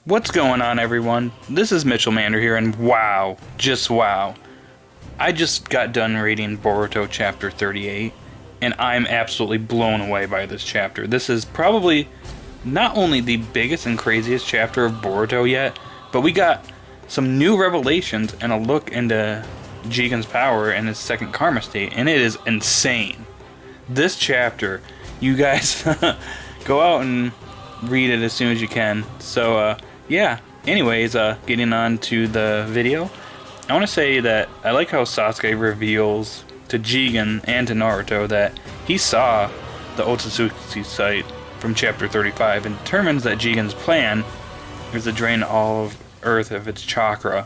What's going on, everyone? This is Mitchell Mander here, and wow, just wow. I just got done reading Boruto chapter 38, and I'm absolutely blown away by this chapter. This is probably not only the biggest and craziest chapter of Boruto yet, but we got some new revelations and a look into Jigen's power and his second karma state, and it is insane. This chapter, you guys go out and read it as soon as you can. So, yeah. Anyways, getting on to the video, I want to say that I like how Sasuke reveals to Jigen and to Naruto that he saw the Otsutsuki site from chapter 35 and determines that Jigen's plan is to drain all of Earth of its chakra,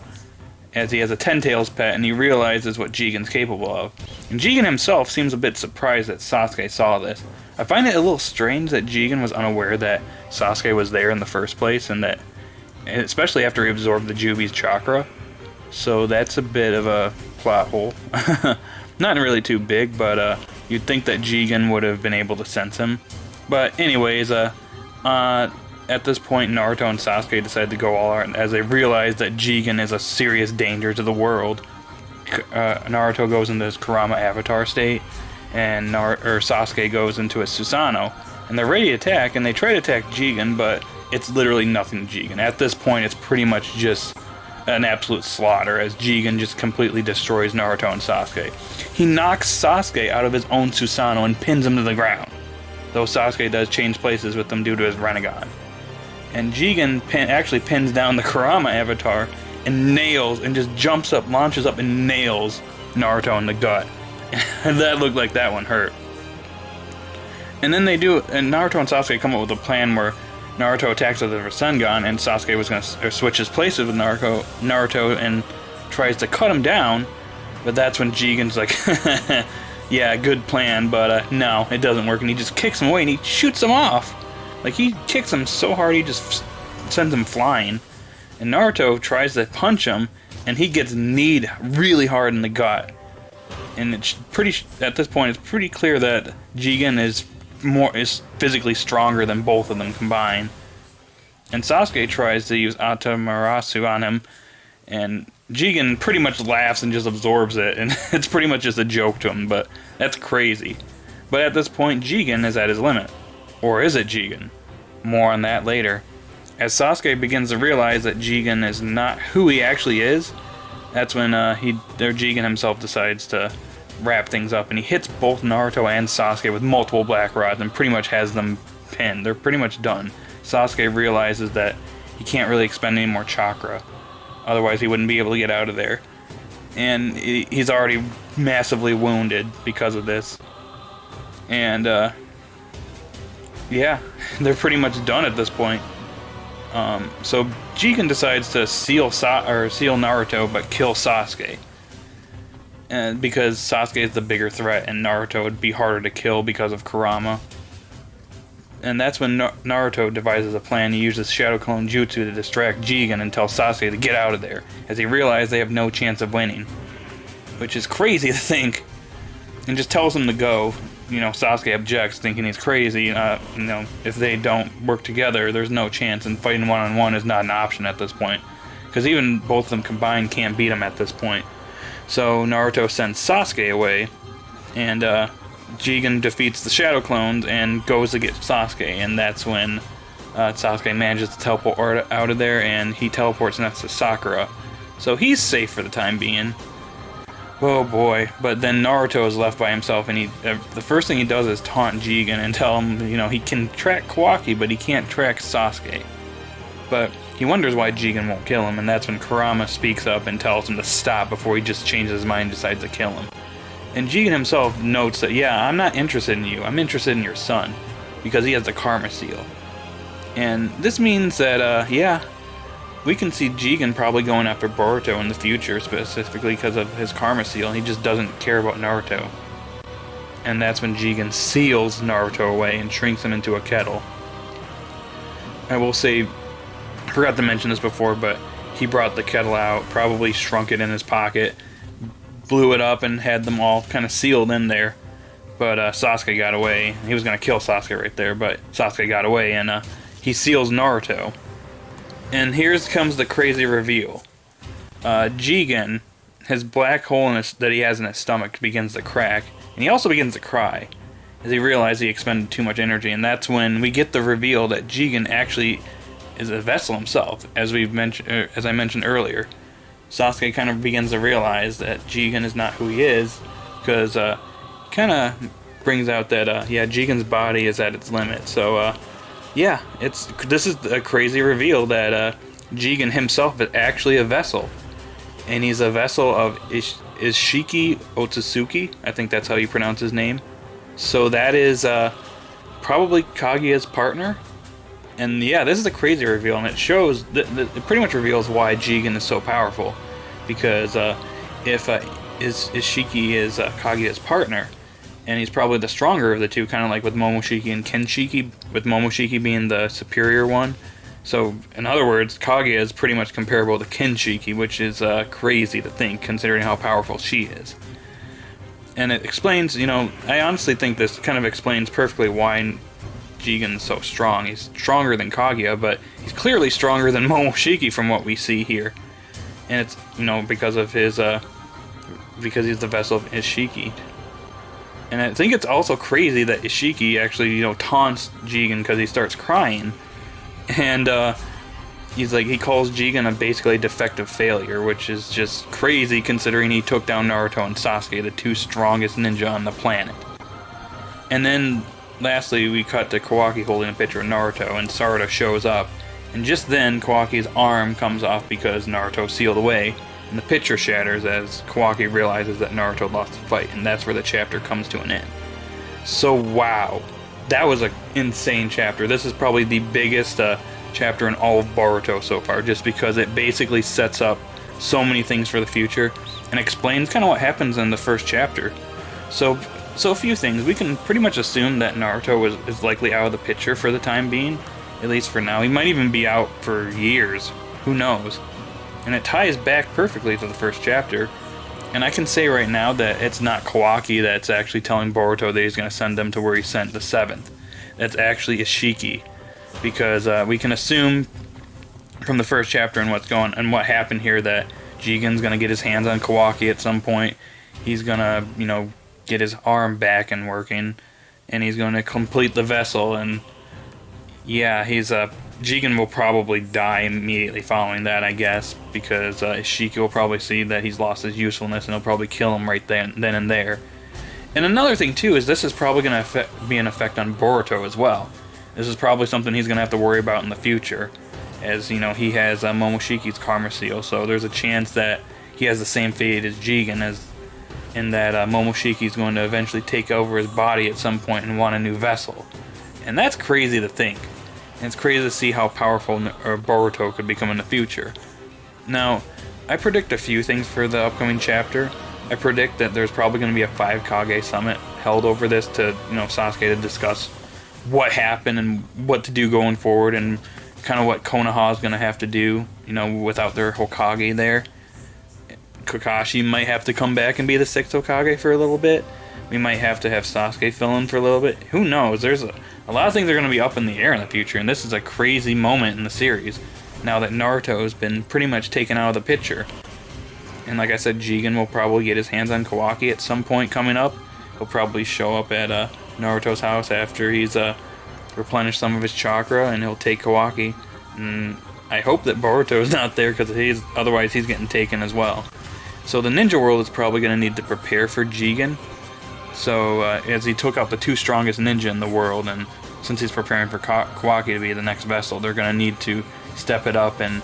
as he has a Ten-Tails pet and he realizes what Jigen's capable of. And Jigen himself seems a bit surprised that Sasuke saw this. I find it a little strange that Jigen was unaware that Sasuke was there in the first place, and that, especially after he absorbed the Jubi's chakra. So that's a bit of a plot hole. Not really too big, but you'd think that Jigen would have been able to sense him. But anyways, at this point, Naruto and Sasuke decide to go all out as they realize that Jigen is a serious danger to the world. Naruto goes into his Kurama avatar state, and Sasuke goes into his Susanoo, and they're ready to attack, and they try to attack Jigen, but it's literally nothing to Jigen. At this point, it's pretty much just an absolute slaughter, as Jigen just completely destroys Naruto and Sasuke. He knocks Sasuke out of his own Susanoo and pins him to the ground, though Sasuke does change places with him due to his Rinnegan. And Jigen actually pins down the Kurama avatar and nails, and just jumps up, launches up, and nails Naruto in the gut. And that looked like that one hurt. And then Naruto and Sasuke come up with a plan where Naruto attacks with a Rasengan, and Sasuke was going to switch his places with Naruto and tries to cut him down, but that's when Jigen's like, yeah, good plan, but no, it doesn't work, and he just kicks him away, and he shoots him off. Like, he kicks him so hard, he just sends him flying. And Naruto tries to punch him, and he gets kneed really hard in the gut. And it's at this point, it's pretty clear that Jigen is physically stronger than both of them combined. And Sasuke tries to use Atamarasu on him, and Jigen pretty much laughs and just absorbs it, and it's pretty much just a joke to him, but that's crazy. But at this point, Jigen is at his limit. Or is it Jigen? More on that later. As Sasuke begins to realize that Jigen is not who he actually is, that's when Jigen himself decides to wrap things up, and he hits both Naruto and Sasuke with multiple black rods and pretty much has them pinned. They're pretty much done. Sasuke realizes that he can't really expend any more chakra, otherwise he wouldn't be able to get out of there. And he's already massively wounded because of this. And yeah, they're pretty much done at this point. So Jigen decides to seal Naruto but kill Sasuke. Because Sasuke is the bigger threat and Naruto would be harder to kill because of Kurama. And that's when Naruto devises a plan to use his Shadow Clone Jutsu to distract Jigen and tell Sasuke to get out of there, as he realizes they have no chance of winning. Which is crazy to think. And just tells him to go. Sasuke objects, thinking he's crazy. If they don't work together, there's no chance, and fighting one-on-one is not an option at this point. Because even both of them combined can't beat him at this point. So Naruto sends Sasuke away, and Jigen defeats the Shadow Clones and goes to get Sasuke, and that's when Sasuke manages to teleport out of there, and he teleports next to Sakura. So he's safe for the time being. Oh boy, but then Naruto is left by himself, and the first thing he does is taunt Jigen and tell him, he can track Kawaki, but he can't track Sasuke. But he wonders why Jigen won't kill him, and that's when Kurama speaks up and tells him to stop before he just changes his mind and decides to kill him. And Jigen himself notes that, yeah, I'm not interested in you, I'm interested in your son, because he has the Karma Seal. And this means that, yeah, we can see Jigen probably going after Boruto in the future, specifically because of his Karma Seal. He just doesn't care about Naruto. And that's when Jigen seals Naruto away and shrinks him into a kettle. I will say, I forgot to mention this before, but he brought the kettle out, probably shrunk it in his pocket, blew it up, and had them all kind of sealed in there. But Sasuke got away. He was going to kill Sasuke right there, but Sasuke got away, and he seals Naruto. And here comes the crazy reveal. Jigen, his black hole that he has in his stomach begins to crack, and he also begins to cry as he realizes he expended too much energy. And that's when we get the reveal that Jigen actually is a vessel himself, as I mentioned earlier. Sasuke kind of begins to realize that Jigen is not who he is, because kind of brings out that Jigen's body is at its limit. So yeah, this is a crazy reveal that Jigen himself is actually a vessel, and he's a vessel of Ishiki Otsutsuki. I think that's how you pronounce his name. So that is probably Kaguya's partner. And yeah, this is a crazy reveal, and it shows it pretty much reveals why Jigen is so powerful. Because if Ishiki is Kaguya's partner, and he's probably the stronger of the two, kind of like with Momoshiki and Kenshiki, with Momoshiki being the superior one. So, in other words, Kaguya is pretty much comparable to Kenshiki, which is crazy to think, considering how powerful she is. And it explains, I honestly think this kind of explains perfectly why Jigen's so strong. He's stronger than Kaguya, but he's clearly stronger than Momoshiki from what we see here. And it's, because of his, because he's the vessel of Ishiki. And I think it's also crazy that Ishiki actually, taunts Jigen because he starts crying. And he calls Jigen basically defective failure, which is just crazy considering he took down Naruto and Sasuke, the two strongest ninja on the planet. And then, lastly, we cut to Kawaki holding a picture of Naruto, and Sarada shows up. And just then, Kawaki's arm comes off because Naruto sealed away, and the picture shatters as Kawaki realizes that Naruto lost the fight, and that's where the chapter comes to an end. So wow, that was an insane chapter. This is probably the biggest chapter in all of Boruto so far, just because it basically sets up so many things for the future, and explains kind of what happens in the first chapter. So a few things. We can pretty much assume that Naruto is likely out of the picture for the time being, at least for now. He might even be out for years. Who knows? And it ties back perfectly to the first chapter. And I can say right now that it's not Kawaki that's actually telling Boruto that he's going to send them to where he sent the 7th. That's actually Ishiki. Because we can assume from the first chapter and what happened here that Jigen's going to get his hands on Kawaki at some point. He's going to, get his arm back and working. And he's going to complete the vessel. And yeah, Jigen will probably die immediately following that, I guess, because Ishiki will probably see that he's lost his usefulness, and he'll probably kill him right then and there. And another thing, too, is this is probably going to be an effect on Boruto as well. This is probably something he's going to have to worry about in the future, as, he has Momoshiki's Karma Seal, so there's a chance that he has the same fate as Jigen, in that Momoshiki's going to eventually take over his body at some point and want a new vessel. And that's crazy to think. And it's crazy to see how powerful Boruto could become in the future. Now, I predict a few things for the upcoming chapter. I predict that there's probably going to be a 5 Kage summit held over this to, Sasuke to discuss what happened and what to do going forward, and kind of what Konoha is going to have to do, without their Hokage there. Kakashi might have to come back and be the 6th Hokage for a little bit. We might have to have Sasuke fill in for a little bit. Who knows? There's a lot of things are going to be up in the air in the future, and this is a crazy moment in the series, now that Naruto has been pretty much taken out of the picture. And like I said, Jigen will probably get his hands on Kawaki at some point coming up. He'll probably show up at Naruto's house after he's replenished some of his chakra, and he'll take Kawaki. And I hope that Boruto is not there, because otherwise he's getting taken as well. So the ninja world is probably going to need to prepare for Jigen. So, as he took out the 2 strongest ninja in the world, and since he's preparing for Kawaki to be the next vessel, they're going to need to step it up and,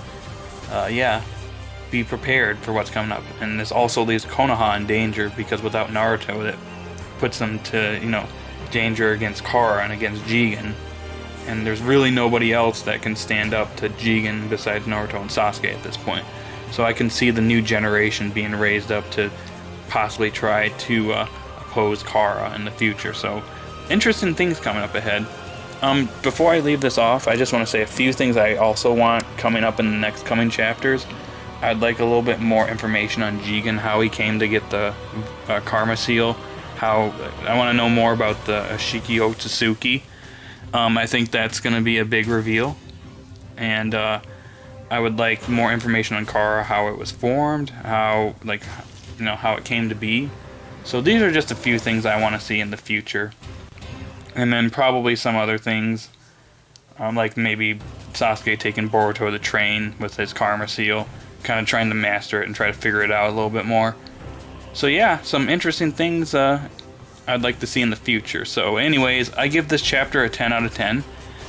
be prepared for what's coming up. And this also leaves Konoha in danger, because without Naruto, that puts them to, danger against Kara and against Jigen. And there's really nobody else that can stand up to Jigen besides Naruto and Sasuke at this point. So I can see the new generation being raised up to possibly try to oppose Kara in the future. So interesting things coming up ahead. Before I leave this off, I just want to say a few things I also want coming up in the next coming chapters. I'd like a little bit more information on Jigen, how he came to get the Karma Seal. I want to know more about the Ishiki Otsutsuki. I think that's going to be a big reveal. And I would like more information on Kara, how it was formed, how, like, you know, how it came to be. So these are just a few things I want to see in the future. And then probably some other things, like maybe Sasuke taking Boruto to the train with his karma seal, kind of trying to master it and try to figure it out a little bit more. So yeah, some interesting things I'd like to see in the future. So anyways, I give this chapter a 10 out of 10.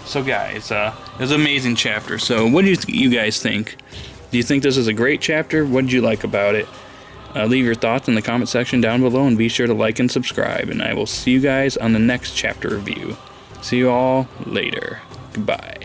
So guys, it was an amazing chapter. So what do you guys think? Do you think this is a great chapter? What did you like about it? Leave your thoughts in the comment section down below, and be sure to like and subscribe. And I will see you guys on the next chapter review. See you all later. Goodbye.